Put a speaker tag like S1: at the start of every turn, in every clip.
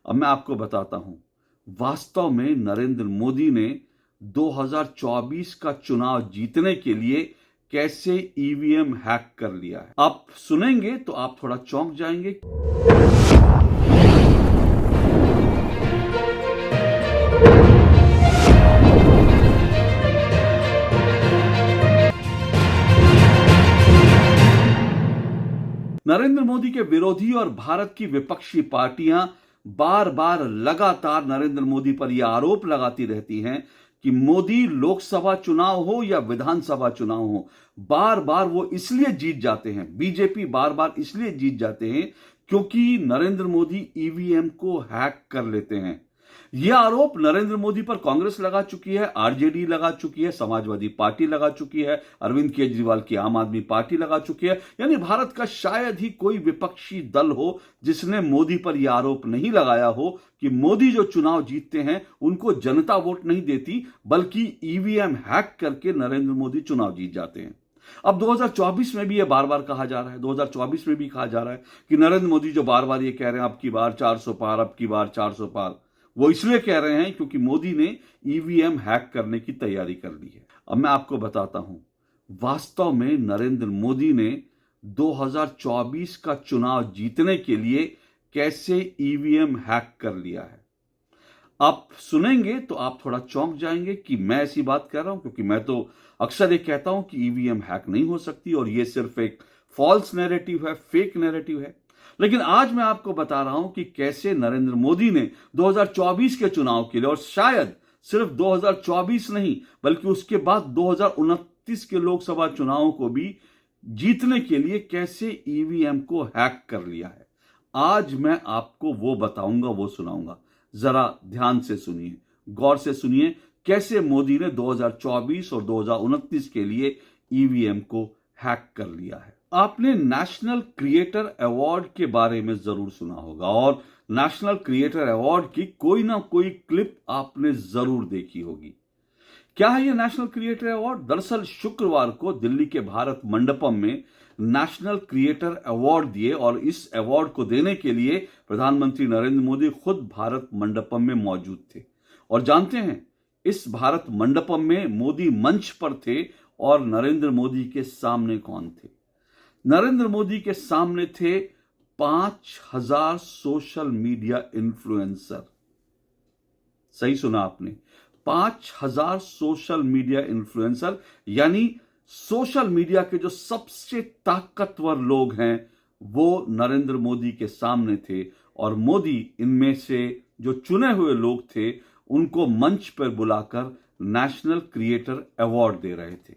S1: अब मैं आपको बताता हूं, वास्तव में नरेंद्र मोदी ने 2024 का चुनाव जीतने के लिए कैसे ईवीएम हैक कर लिया है। आप सुनेंगे तो आप थोड़ा चौंक जाएंगे। नरेंद्र मोदी के विरोधी और भारत की विपक्षी पार्टियां बार बार लगातार नरेंद्र मोदी पर यह आरोप लगाती रहती हैं कि मोदी लोकसभा चुनाव हो या विधानसभा चुनाव हो, बार बार वो इसलिए जीत जाते हैं, बीजेपी बार बार इसलिए जीत जाते हैं क्योंकि नरेंद्र मोदी ईवीएम को हैक कर लेते हैं। यह आरोप नरेंद्र मोदी पर कांग्रेस लगा चुकी है, आरजेडी लगा चुकी है, समाजवादी पार्टी लगा चुकी है, अरविंद केजरीवाल की आम आदमी पार्टी लगा चुकी है। यानी भारत का शायद ही कोई विपक्षी दल हो जिसने मोदी पर यह आरोप नहीं लगाया हो कि मोदी जो चुनाव जीतते हैं उनको जनता वोट नहीं देती, बल्कि ईवीएम हैक करके नरेंद्र मोदी चुनाव जीत जाते हैं। अब 2024 में भी यह बार बार कहा जा रहा है, 2024 में भी कहा जा रहा है कि नरेंद्र मोदी जो बार बार ये कह रहे हैं अब की बार 400 पार, अब की बार 400 पार, वो इसलिए कह रहे हैं क्योंकि मोदी ने ईवीएम हैक करने की तैयारी कर ली है। अब मैं आपको बताता हूं, वास्तव में नरेंद्र मोदी ने 2024 का चुनाव जीतने के लिए कैसे ईवीएम हैक कर लिया है। आप सुनेंगे तो आप थोड़ा चौंक जाएंगे कि मैं ऐसी बात कर रहा हूं, क्योंकि मैं तो अक्सर ये कहता हूं कि ईवीएम हैक नहीं हो सकती और ये सिर्फ एक फॉल्स नैरेटिव है, फेक नैरेटिव है। लेकिन आज मैं आपको बता रहा हूं कि कैसे नरेंद्र मोदी ने 2024 के चुनाव के लिए, और शायद सिर्फ 2024 नहीं बल्कि उसके बाद 2029 के लोकसभा चुनावों को भी जीतने के लिए कैसे ईवीएम को हैक कर लिया है। आज मैं आपको वो बताऊंगा, वो सुनाऊंगा। जरा ध्यान से सुनिए, गौर से सुनिए, कैसे मोदी ने 2024 और 2029 के लिए ईवीएम को हैक कर लिया है। आपने नेशनल क्रिएटर अवार्ड के बारे में जरूर सुना होगा और नेशनल क्रिएटर अवार्ड की कोई ना कोई क्लिप आपने जरूर देखी होगी। क्या है यह नेशनल क्रिएटर अवार्ड? दरअसल शुक्रवार को दिल्ली के भारत मंडपम में नेशनल क्रिएटर अवार्ड दिए और इस अवार्ड को देने के लिए प्रधानमंत्री नरेंद्र मोदी खुद भारत मंडपम में मौजूद थे। और जानते हैं, इस भारत मंडपम में मोदी मंच पर थे और नरेंद्र मोदी के सामने कौन थे? नरेंद्र मोदी के सामने थे 5000 सोशल मीडिया इन्फ्लुएंसर। सही सुना आपने, 5000 सोशल मीडिया इन्फ्लुएंसर, यानी सोशल मीडिया के जो सबसे ताकतवर लोग हैं वो नरेंद्र मोदी के सामने थे और मोदी इनमें से जो चुने हुए लोग थे उनको मंच पर बुलाकर नेशनल क्रिएटर अवार्ड दे रहे थे।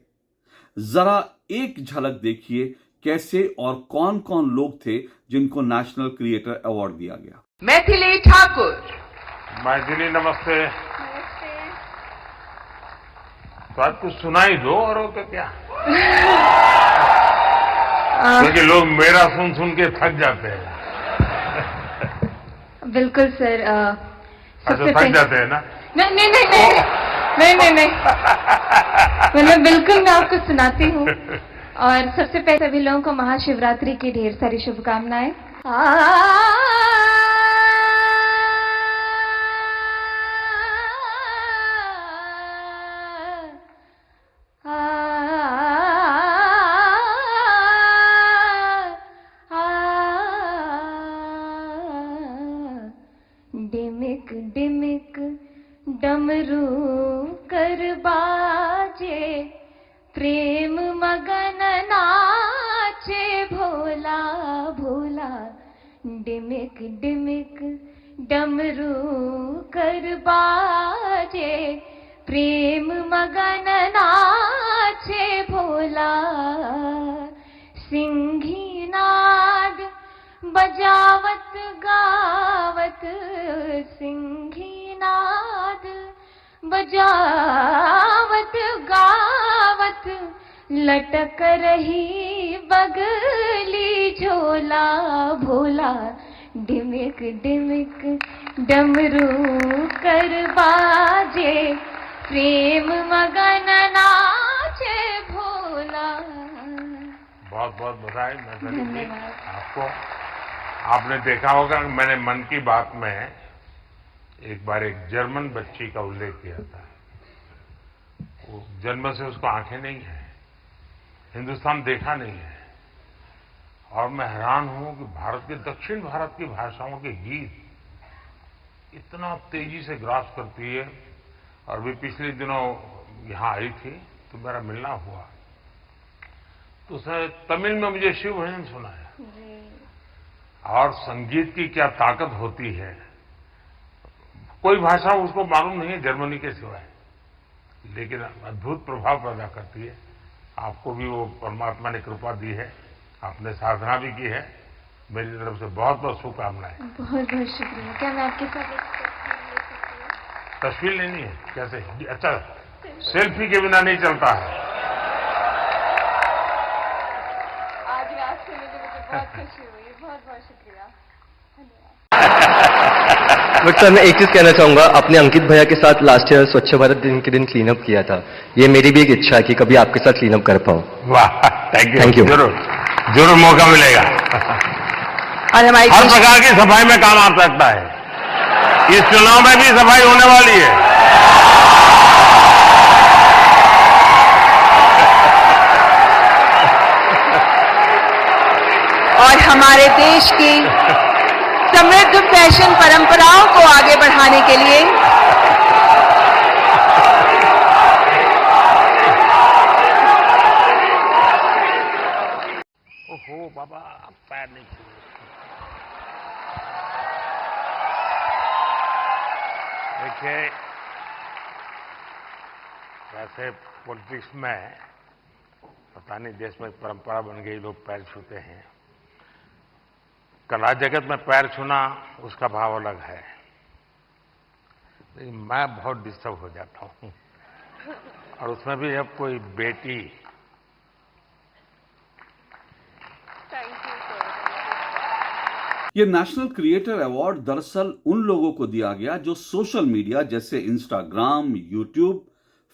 S1: जरा एक झलक देखिए कैसे और कौन कौन लोग थे जिनको नेशनल क्रिएटर अवार्ड दिया गया।
S2: मैथिली ठाकुर।
S3: मैथिली नमस्ते। तो आज कुछ सुनाई दो और हो तो क्या, क्योंकि लोग मेरा सुन सुन के थक जाते हैं।
S4: बिल्कुल सर।
S3: अच्छा, थक जाते हैं ना?
S4: नहीं नहीं नहीं नहीं नहीं नहीं, मतलब बिल्कुल मैं आपको सुनाती हूँ। और सबसे पहले सभी लोगों को महाशिवरात्रि की ढेर सारी शुभकामनाएं। डिमिक डिमिक डमरू कर बाजे, प्रेम मगन नाचे भोला भोला। डिमिक डिमिक डमरू कर बाजे, प्रेम मगन नाचे भोला। सिंही नाद बजावत गावत, सिंही नाद बजावत गावत, लटक रही बगली झोला भोला। डिमिक डिमिक डमरू कर बाजे, प्रेम मगन नाचे भोला।
S3: बहुत बहुत बधाई मैथिली जी आपको। आपने देखा होगा कि मैंने मन की बात में एक बार एक जर्मन बच्ची का उल्लेख किया था। वो जन्म से उसको आंखें नहीं है, हिंदुस्तान देखा नहीं है, और मैं हैरान हूं कि भारत के दक्षिण भारत की भाषाओं के गीत इतना तेजी से ग्रास करती है। और भी पिछले दिनों यहां आई थी तो मेरा मिलना हुआ, तो उसने तमिल में मुझे शिव भजन सुनाया। और संगीत की क्या ताकत होती है, कोई भाषा उसको मालूम नहीं है जर्मनी के सिवाय, लेकिन अद्भुत प्रभाव पैदा करती है। आपको भी वो परमात्मा ने कृपा दी है, आपने साधना भी की है। मेरी तरफ से बहुत बहुत शुभकामनाएं।
S4: बहुत बहुत शुक्रिया। क्या मैं आपके साथ एक
S3: तस्वीर लेनी है? कैसे? अच्छा, सेल्फी के बिना नहीं चलता है।
S4: आज रात से मुझे बहुत खुशी हुई। बहुत बहुत शुक्रिया, धन्यवाद।
S2: बट सर, मैं एक चीज कहना चाहूंगा, आपने अंकित भैया के साथ लास्ट ईयर स्वच्छ भारत दिन के दिन क्लीन अप किया था। ये मेरी भी एक इच्छा है कि कभी आपके साथ क्लीन अप कर पाऊं।
S3: वाह, थैंक
S2: Thank
S3: यू।
S2: you.
S3: जरूर जरूर मौका मिलेगा।
S5: और हमारी
S3: हर प्रकार की सफाई में काम आ सकता है। इस चुनाव में भी सफाई होने वाली है।
S5: और हमारे देश की समृद्ध फैशन परंपराओं को आगे बढ़ाने के लिए
S3: ओहो बाबा, पैर नहीं छूए। देखिए, वैसे पॉलिटिक्स में पता नहीं देश में परंपरा बन गई, लोग पैर छूते हैं। कला जगत में पैर छूना उसका भाव अलग है, लेकिन मैं बहुत डिस्टर्ब हो जाता हूं। और उसमें भी जब कोई बेटी
S1: ये नेशनल क्रिएटर अवार्ड दरअसल उन लोगों को दिया गया जो सोशल मीडिया जैसे इंस्टाग्राम, यूट्यूब,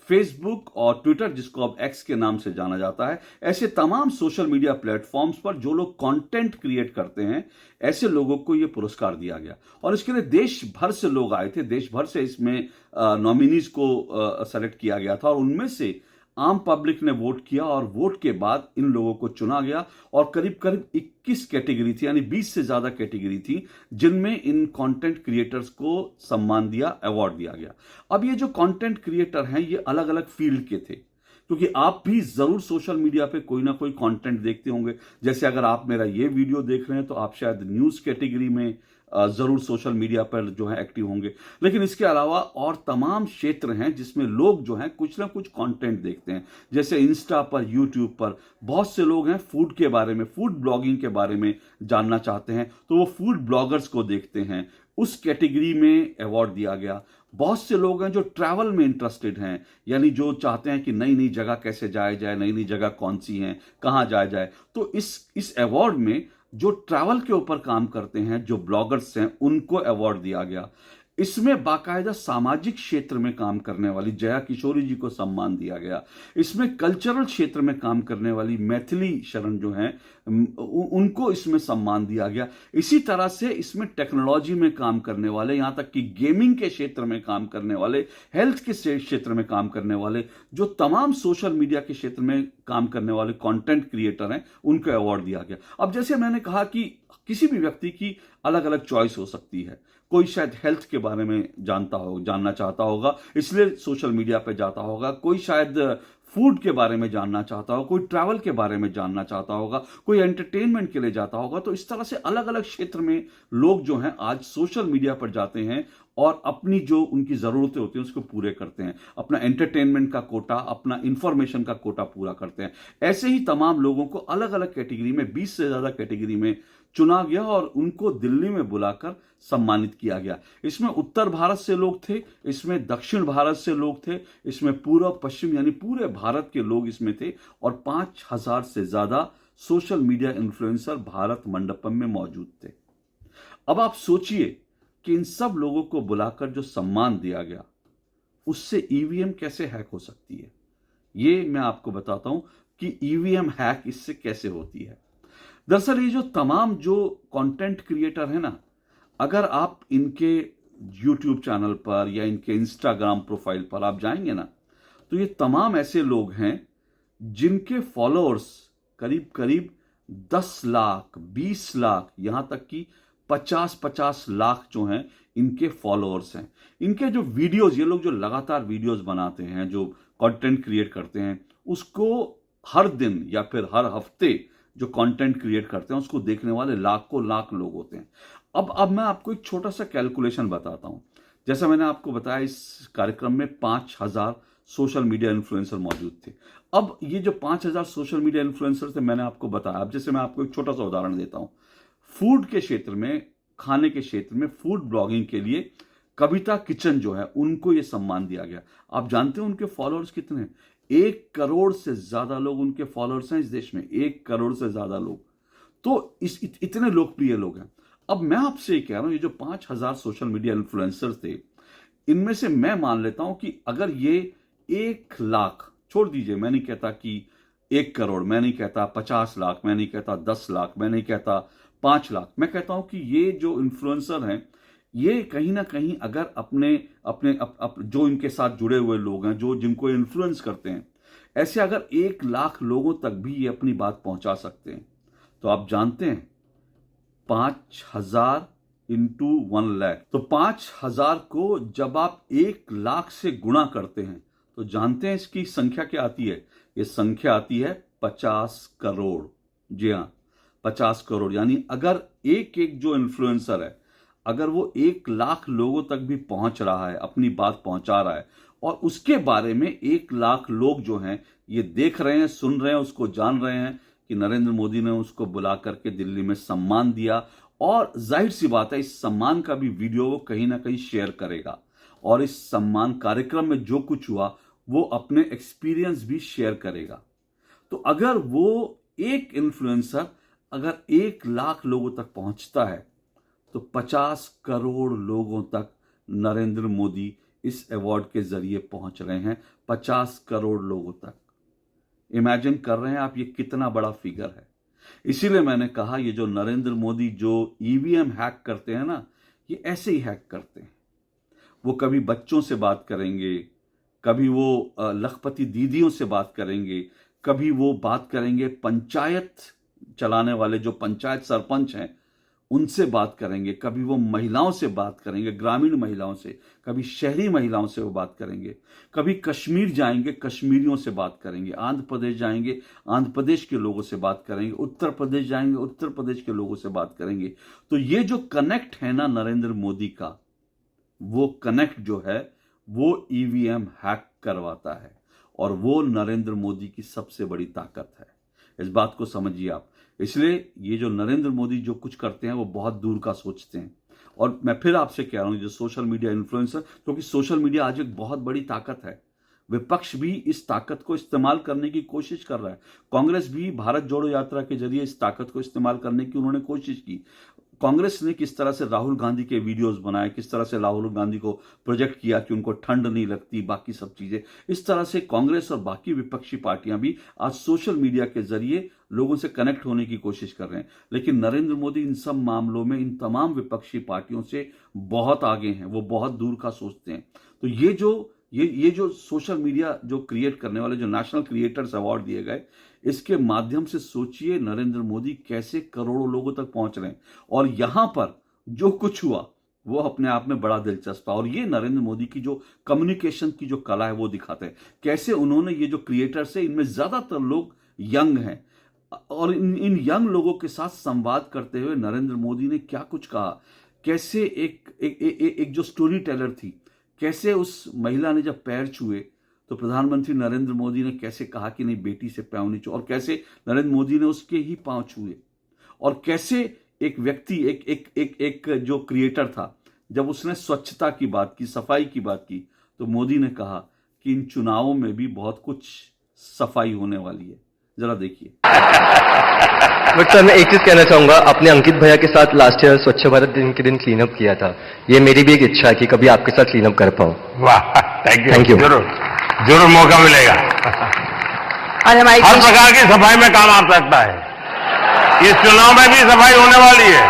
S1: फेसबुक और ट्विटर, जिसको अब एक्स के नाम से जाना जाता है, ऐसे तमाम सोशल मीडिया प्लेटफॉर्म्स पर जो लोग कंटेंट क्रिएट करते हैं, ऐसे लोगों को यह पुरस्कार दिया गया। और इसके लिए देश भर से लोग आए थे, देश भर से इसमें नॉमिनीज को सेलेक्ट किया गया था और उनमें से आम पब्लिक ने वोट किया और वोट के बाद इन लोगों को चुना गया। और करीब करीब 21 कैटेगरी थी, यानी 20 से ज्यादा कैटेगरी थी, जिनमें इन कंटेंट क्रिएटर्स को सम्मान दिया, अवार्ड दिया गया। अब ये जो कंटेंट क्रिएटर हैं, ये अलग अलग फील्ड के थे, क्योंकि आप भी जरूर सोशल मीडिया पे कोई ना कोई कंटेंट देखते होंगे। जैसे अगर आप मेरा ये वीडियो देख रहे हैं तो आप शायद न्यूज कैटेगरी में जरूर सोशल मीडिया पर जो है एक्टिव होंगे, लेकिन इसके अलावा और तमाम क्षेत्र हैं जिसमें लोग जो हैं कुछ ना कुछ कंटेंट देखते हैं। जैसे इंस्टा पर, यूट्यूब पर बहुत से लोग हैं फूड के बारे में, फूड ब्लॉगिंग के बारे में जानना चाहते हैं, तो वो फूड ब्लॉगर्स को देखते हैं, उस कैटेगरी में अवार्ड दिया गया। बहुत से लोग हैं जो ट्रैवल में इंटरेस्टेड हैं, यानी जो चाहते हैं कि नई नई जगह कैसे जाया जाए, नई नई जगह कौन सी हैं, कहाँ जाया जाए, तो इस अवार्ड में जो ट्रैवल के ऊपर काम करते हैं, जो ब्लॉगर्स हैं, उनको अवार्ड दिया गया। इसमें बाकायदा सामाजिक क्षेत्र में काम करने वाली जया किशोरी जी को सम्मान दिया गया। इसमें कल्चरल क्षेत्र में काम करने वाली मैथिली शरण जो हैं, उनको इसमें सम्मान दिया गया। इसी तरह से इसमें टेक्नोलॉजी में काम करने वाले, यहां तक कि गेमिंग के क्षेत्र में काम करने वाले, हेल्थ के क्षेत्र में काम करने वाले, जो तमाम सोशल मीडिया के क्षेत्र में काम करने वाले कंटेंट क्रिएटर हैं, उनको अवार्ड दिया गया। अब जैसे मैंने कहा कि किसी भी व्यक्ति की अलग अलग चॉइस हो सकती है। कोई शायद हेल्थ के बारे में जानना चाहता होगा, इसलिए सोशल मीडिया पे जाता होगा। कोई शायद फूड के बारे में जानना चाहता होगा, कोई ट्रैवल के बारे में जानना चाहता होगा, कोई एंटरटेनमेंट के लिए जाता होगा। तो इस तरह से अलग अलग क्षेत्र में लोग जो हैं आज सोशल मीडिया पर जाते हैं और अपनी जो उनकी जरूरतें होती हैं उसको पूरे करते हैं, अपना एंटरटेनमेंट का कोटा, अपना इंफॉर्मेशन का कोटा पूरा करते हैं। ऐसे ही तमाम लोगों को अलग अलग कैटेगरी में, 20 से ज्यादा कैटेगरी में चुना गया और उनको दिल्ली में बुलाकर सम्मानित किया गया। इसमें उत्तर भारत से लोग थे, इसमें दक्षिण भारत से लोग थे, इसमें पूर्व पश्चिम यानी पूरे भारत के लोग इसमें थे और 5000 से ज्यादा social media influencer Bharat Mandapam में मौजूद थे। अब आप सोचिए कि इन सब लोगों को बुलाकर जो सम्मान दिया गया, उससे ईवीएम कैसे हैक हो सकती है। ये मैं आपको बताता हूं कि ईवीएम हैक इससे कैसे होती है। दरअसल ये जो तमाम जो कंटेंट क्रिएटर है ना, अगर आप इनके यूट्यूब चैनल पर या इनके इंस्टाग्राम प्रोफाइल पर आप जाएंगे ना, तो ये तमाम ऐसे लोग हैं जिनके फॉलोअर्स करीब करीब 10 लाख, 20 लाख, यहां तक कि 50-50 लाख जो हैं इनके फॉलोअर्स हैं। इनके जो वीडियोस, ये लोग जो लगातार वीडियोस बनाते हैं, जो कंटेंट क्रिएट करते हैं, उसको हर दिन या फिर हर हफ्ते जो कंटेंट क्रिएट करते हैं उसको देखने वाले लाखों लाख लोग होते हैं। अब मैं आपको एक छोटा सा कैलकुलेशन बताता हूं। जैसा मैंने आपको बताया, इस कार्यक्रम में 5000 सोशल मीडिया इन्फ्लुएंसर मौजूद थे। अब ये जो 5000 सोशल मीडिया इन्फ्लुएंसर थे, मैंने आपको बताया, अब जैसे मैं आपको एक छोटा सा उदाहरण देता हूं। फूड के क्षेत्र में, खाने के क्षेत्र में, फूड ब्लॉगिंग के लिए कविता किचन जो है, उनको ये सम्मान दिया गया। आप जानते हैं उनके फॉलोअर्स कितने हैं? 1 करोड़ से ज्यादा लोग उनके फॉलोअर्स हैं इस देश में, 1 करोड़ से ज्यादा लोग। तो इतने लोकप्रिय लोग हैं। अब मैं आपसे कह रहा हूं, ये जो 5000 सोशल मीडिया इन्फ्लुएंसर थे, इनमें से मैं मान लेता हूं कि अगर ये 1 लाख, छोड़ दीजिए, मैं नहीं कहता कि 1 करोड़, मैं नहीं कहता 50 लाख, मैं नहीं कहता 10 लाख, मैं नहीं कहता 5 लाख, मैं कहता हूं कि ये जो इन्फ्लुएंसर हैं, ये कहीं ना कहीं अगर अपने जो इनके साथ जुड़े हुए लोग हैं, जो जिनको इन्फ्लुएंस करते हैं, ऐसे अगर 1 लाख लोगों तक भी ये अपनी बात पहुंचा सकते हैं, तो आप जानते हैं 5000 इंटू 1 लाख, तो 5000 को जब आप 1 लाख से गुणा करते हैं तो जानते हैं इसकी संख्या क्या आती है? ये संख्या आती है 50 करोड़। जी हां, 50 करोड़। यानी अगर एक जो इन्फ्लुएंसर है, अगर वो 1 लाख लोगों तक भी पहुंच रहा है, अपनी बात पहुंचा रहा है, और उसके बारे में 1 लाख लोग जो हैं ये देख रहे हैं, सुन रहे हैं, उसको जान रहे हैं कि नरेंद्र मोदी ने उसको बुला करके दिल्ली में सम्मान दिया, और जाहिर सी बात है इस सम्मान का भी वीडियो वो कहीं ना कहीं शेयर करेगा, और इस सम्मान कार्यक्रम में जो कुछ हुआ वो अपने एक्सपीरियंस भी शेयर करेगा। तो अगर वो एक इन्फ्लुएंसर अगर 1 लाख लोगों तक पहुंचता है, तो 50 करोड़ लोगों तक नरेंद्र मोदी इस अवार्ड के जरिए पहुंच रहे हैं। 50 करोड़ लोगों तक। इमेजिन कर रहे हैं आप ये कितना बड़ा फिगर है। इसीलिए मैंने कहा, ये जो नरेंद्र मोदी जो ईवीएम हैक करते हैं ना, ये ऐसे ही हैक करते हैं। वो कभी बच्चों से बात करेंगे, कभी वो लखपति दीदियों से बात करेंगे, कभी वो बात करेंगे पंचायत चलाने वाले जो पंचायत सरपंच हैं उनसे बात करेंगे, कभी वो महिलाओं से बात करेंगे, ग्रामीण महिलाओं से, कभी शहरी महिलाओं से वो बात करेंगे, कभी कश्मीर जाएंगे, कश्मीरियों से बात करेंगे, आंध्र प्रदेश जाएंगे, आंध्र प्रदेश के लोगों से बात करेंगे, उत्तर प्रदेश जाएंगे, उत्तर प्रदेश के लोगों से बात करेंगे। तो ये जो कनेक्ट है ना नरेंद्र मोदी का, वो कनेक्ट जो है वो ईवीएम हैक करवाता है, और वो नरेंद्र मोदी की सबसे बड़ी ताकत है। इस बात को समझिए आप। इसलिए ये जो नरेंद्र मोदी जो कुछ करते हैं वो बहुत दूर का सोचते हैं। और मैं फिर आपसे कह रहा हूं, जो सोशल मीडिया इन्फ्लुएंसर, क्योंकि सोशल मीडिया आज एक बहुत बड़ी ताकत है, विपक्ष भी इस ताकत को इस्तेमाल करने की कोशिश कर रहा है। कांग्रेस भी भारत जोड़ो यात्रा के जरिए इस ताकत को इस्तेमाल करने की उन्होंने कोशिश की। कांग्रेस ने किस तरह से राहुल गांधी के वीडियोस बनाए, किस तरह से राहुल गांधी को प्रोजेक्ट किया कि उनको ठंड नहीं लगती, बाकी सब चीजें, इस तरह से कांग्रेस और बाकी विपक्षी पार्टियां भी आज सोशल मीडिया के जरिए लोगों से कनेक्ट होने की कोशिश कर रहे हैं। लेकिन नरेंद्र मोदी इन सब मामलों में इन तमाम विपक्षी पार्टियों से बहुत आगे हैं, वो बहुत दूर का सोचते हैं। तो ये जो सोशल मीडिया जो क्रिएट करने वाले जो नेशनल क्रिएटर्स अवार्ड दिए गए, इसके माध्यम से सोचिए नरेंद्र मोदी कैसे करोड़ों लोगों तक पहुंच रहे हैं। और यहां पर जो कुछ हुआ वो अपने आप में बड़ा दिलचस्प है। और ये नरेंद्र मोदी की जो कम्युनिकेशन की जो कला है वो दिखाते हैं, कैसे उन्होंने ये जो क्रिएटर्स है इनमें ज्यादातर लोग यंग हैं, और इन यंग लोगों के साथ संवाद करते हुए नरेंद्र मोदी ने क्या कुछ कहा, कैसे एक जो स्टोरी टेलर थी, कैसे उस महिला ने जब पैर छुए तो प्रधानमंत्री नरेंद्र मोदी ने कैसे कहा कि नहीं बेटी से पांव नहीं छुए, और कैसे नरेंद्र मोदी ने उसके ही पांव छुए, और कैसे एक व्यक्ति एक जो क्रिएटर था, जब उसने स्वच्छता की बात की, सफाई की बात की, तो मोदी ने कहा कि इन चुनावों में भी बहुत कुछ सफाई होने वाली है। जरा देखिए।
S2: बट सर, मैं एक चीज कहना चाहूंगा, अपने अंकित भैया के साथ लास्ट ईयर स्वच्छ भारत दिन के दिन क्लीन अप किया था। ये मेरी भी एक इच्छा है कि कभी आपके साथ क्लीन अप कर पाऊं।
S3: वाह, थैंक
S2: यू।
S3: जरूर मौका मिलेगा।
S5: और हमारी
S3: हर प्रकार की सफाई में काम आ सकता है। इस चुनाव में भी सफाई होने वाली है।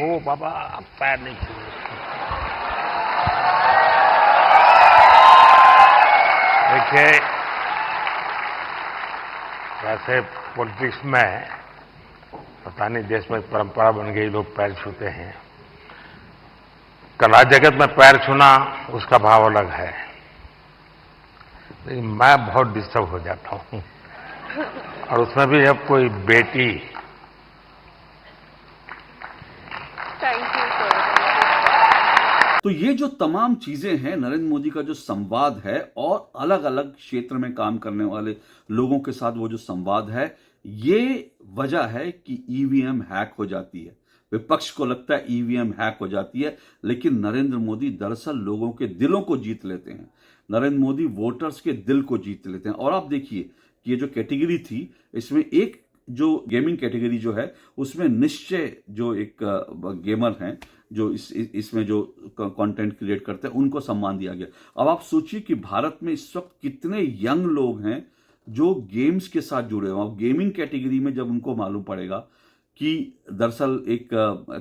S3: ओ बाबा पैर नहीं छुए। देखिए, वैसे पॉलिटिक्स में पता नहीं देश में परंपरा बन गई, लोग पैर छूते हैं। कला जगत में पैर छूना उसका भाव अलग है, लेकिन मैं बहुत डिस्टर्ब हो जाता हूं, और उसमें भी जब कोई बेटी
S1: तो ये जो तमाम चीजें हैं, नरेंद्र मोदी का जो संवाद है और अलग अलग क्षेत्र में काम करने वाले लोगों के साथ वो जो संवाद है, ये वजह है कि ईवीएम हैक हो जाती है। विपक्ष को लगता है ईवीएम हैक हो जाती है, लेकिन नरेंद्र मोदी दरअसल लोगों के दिलों को जीत लेते हैं। नरेंद्र मोदी वोटर्स के दिल को जीत लेते हैं। और आप देखिए कि ये जो कैटेगरी थी, इसमें एक जो गेमिंग कैटेगरी जो है, उसमें निश्चय जो एक गेमर हैं, जो इसमें जो कंटेंट क्रिएट करते हैं, उनको सम्मान दिया गया। अब आप सोचिए कि भारत में इस वक्त कितने यंग लोग हैं जो गेम्स के साथ जुड़े हुए हैं। अब गेमिंग कैटेगरी में जब उनको मालूम पड़ेगा कि दरअसल एक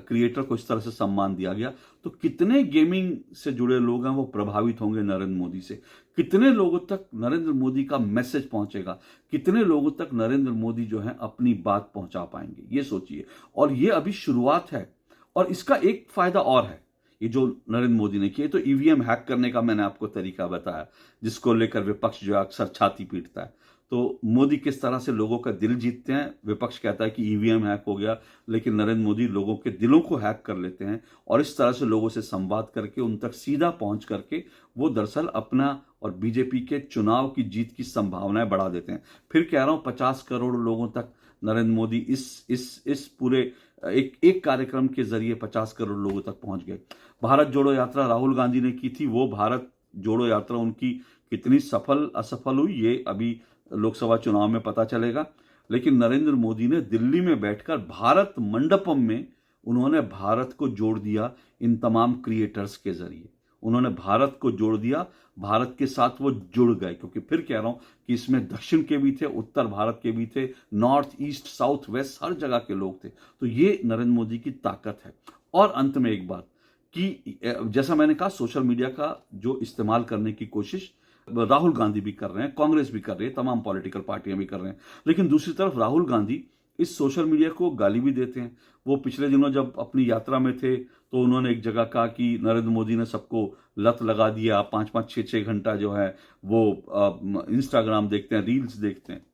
S1: क्रिएटर को इस तरह से सम्मान दिया गया, तो कितने गेमिंग से जुड़े लोग हैं वो प्रभावित होंगे नरेंद्र मोदी से। कितने लोगों तक नरेंद्र मोदी का मैसेज पहुंचेगा, कितने लोगों तक नरेंद्र मोदी जो है अपनी बात पहुंचा पाएंगे, ये सोचिए। और ये अभी शुरुआत है। और इसका एक फायदा और है, ये जो नरेंद्र मोदी ने किया, तो ईवीएम हैक करने का मैंने आपको तरीका बताया, जिसको लेकर विपक्ष जो है अक्सर छाती पीटता है। तो मोदी किस तरह से लोगों का दिल जीतते हैं। विपक्ष कहता है कि ईवीएम हैक हो गया, लेकिन नरेंद्र मोदी लोगों के दिलों को हैक कर लेते हैं और इस तरह से लोगों से संवाद करके उन तक सीधा पहुंच करके वो दरअसल अपना और बीजेपी के चुनाव की जीत की संभावनाएं बढ़ा देते हैं। फिर कह रहा हूं, 50 करोड़ लोगों तक नरेंद्र मोदी इस पूरे एक कार्यक्रम के जरिए 50 करोड़ लोगों तक पहुंच गए। भारत जोड़ो यात्रा राहुल गांधी ने की थी, वो भारत जोड़ो यात्रा उनकी कितनी सफल असफल हुई, ये अभी लोकसभा चुनाव में पता चलेगा। लेकिन नरेंद्र मोदी ने दिल्ली में बैठकर भारत मंडपम में उन्होंने भारत को जोड़ दिया। इन तमाम क्रिएटर्स के जरिए उन्होंने भारत को जोड़ दिया, भारत के साथ वो जुड़ गए। क्योंकि फिर कह रहा हूं कि इसमें दक्षिण के भी थे, उत्तर भारत के भी थे, नॉर्थ ईस्ट साउथ वेस्ट हर जगह के लोग थे। तो ये नरेंद्र मोदी की ताकत है। और अंत में एक बात कि जैसा मैंने कहा, सोशल मीडिया का जो इस्तेमाल करने की कोशिश राहुल गांधी भी कर रहे हैं, कांग्रेस भी कर रही है, तमाम पॉलिटिकल पार्टियां भी कर रहे हैं। लेकिन दूसरी तरफ राहुल गांधी इस सोशल मीडिया को गाली भी देते हैं। वो पिछले दिनों जब अपनी यात्रा में थे तो उन्होंने एक जगह कहा कि नरेंद्र मोदी ने सबको लत लगा दिया, 5-5, 6-6 घंटा जो है वो इंस्टाग्राम देखते हैं, रील्स देखते हैं।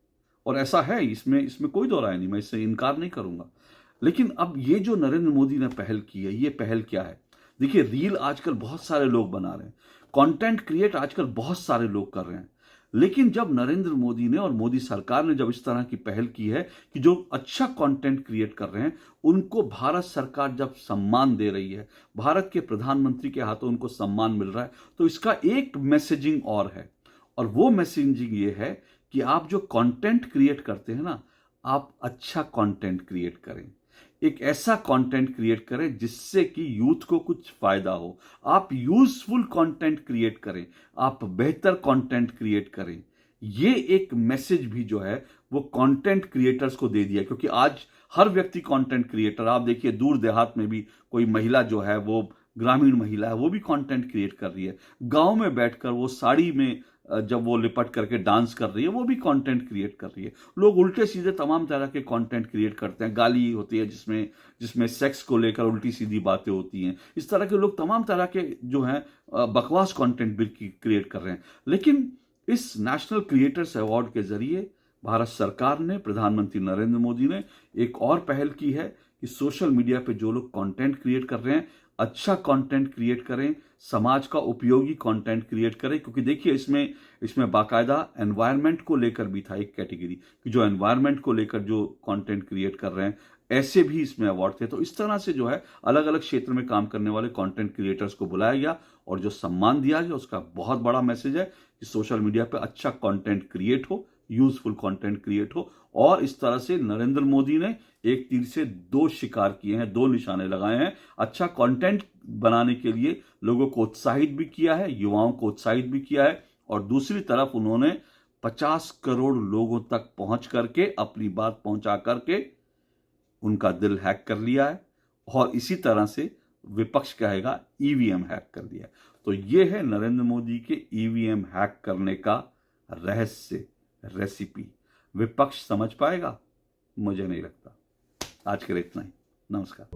S1: और ऐसा है, इसमें कोई दो राय नहीं, मैं इससे इनकार नहीं करूंगा। लेकिन अब ये जो नरेंद्र मोदी ने पहल की है, ये पहल क्या है? देखिए, रील आजकल बहुत सारे लोग बना रहे हैं, कंटेंट क्रिएट आजकल बहुत सारे लोग कर रहे हैं। लेकिन जब नरेंद्र मोदी ने और मोदी सरकार ने जब इस तरह की पहल की है कि जो अच्छा कंटेंट क्रिएट कर रहे हैं उनको भारत सरकार जब सम्मान दे रही है, भारत के प्रधानमंत्री के हाथों उनको सम्मान मिल रहा है, तो इसका एक मैसेजिंग और है। और वो मैसेजिंग ये है कि आप जो कंटेंट क्रिएट करते हैं ना, आप अच्छा कंटेंट क्रिएट करें, एक ऐसा कंटेंट क्रिएट करें जिससे कि यूथ को कुछ फायदा हो। आप यूजफुल कंटेंट क्रिएट करें, आप बेहतर कंटेंट क्रिएट करें। ये एक मैसेज भी जो है वो कंटेंट क्रिएटर्स को दे दिया, क्योंकि आज हर व्यक्ति कंटेंट क्रिएटर। आप देखिए, दूर देहात में भी कोई महिला जो है, वो ग्रामीण महिला है, वो भी कंटेंट क्रिएट कर रही है। गांव में बैठकर वो साड़ी में जब वो लिपट करके डांस कर रही है, वो भी कंटेंट क्रिएट कर रही है। लोग उल्टे सीधे तमाम तरह के कंटेंट क्रिएट करते हैं। गाली होती है जिसमें सेक्स को लेकर उल्टी सीधी बातें होती हैं। इस तरह के लोग तमाम तरह के जो हैं बकवास कंटेंट भी क्रिएट कर रहे हैं। लेकिन इस नेशनल क्रिएटर्स अवार्ड के जरिए भारत सरकार ने, प्रधानमंत्री नरेंद्र मोदी ने एक और पहल की है कि सोशल मीडिया पे जो लोग कंटेंट क्रिएट कर रहे हैं, अच्छा कंटेंट क्रिएट करें, समाज का उपयोगी कंटेंट क्रिएट करें। क्योंकि देखिए, इसमें बाकायदा एनवायरनमेंट को लेकर भी था एक कैटेगरी कि जो एनवायरनमेंट को लेकर जो कंटेंट क्रिएट कर रहे हैं, ऐसे भी इसमें अवार्ड थे। तो इस तरह से जो है अलग अलग क्षेत्र में काम करने वाले कंटेंट क्रिएटर्स को बुलाया गया और जो सम्मान दिया गया, उसका बहुत बड़ा मैसेज है कि सोशल मीडिया पर अच्छा कंटेंट क्रिएट हो, यूजफुल कंटेंट क्रिएट हो। और इस तरह से नरेंद्र मोदी ने एक तीर से दो शिकार किए हैं, दो निशाने लगाए हैं। अच्छा कंटेंट बनाने के लिए लोगों को उत्साहित भी किया है, युवाओं को उत्साहित भी किया है, और दूसरी तरफ उन्होंने 50 करोड़ लोगों तक पहुंच करके अपनी बात पहुंचा करके उनका दिल हैक कर लिया है। और इसी तरह से विपक्ष कहेगा ईवीएम हैक कर दिया। तो यह है नरेंद्र मोदी के ईवीएम हैक करने का रहस्य, रेसिपी। विपक्ष समझ पाएगा? मुझे नहीं लगता। आज के लिए इतना ही। नमस्कार।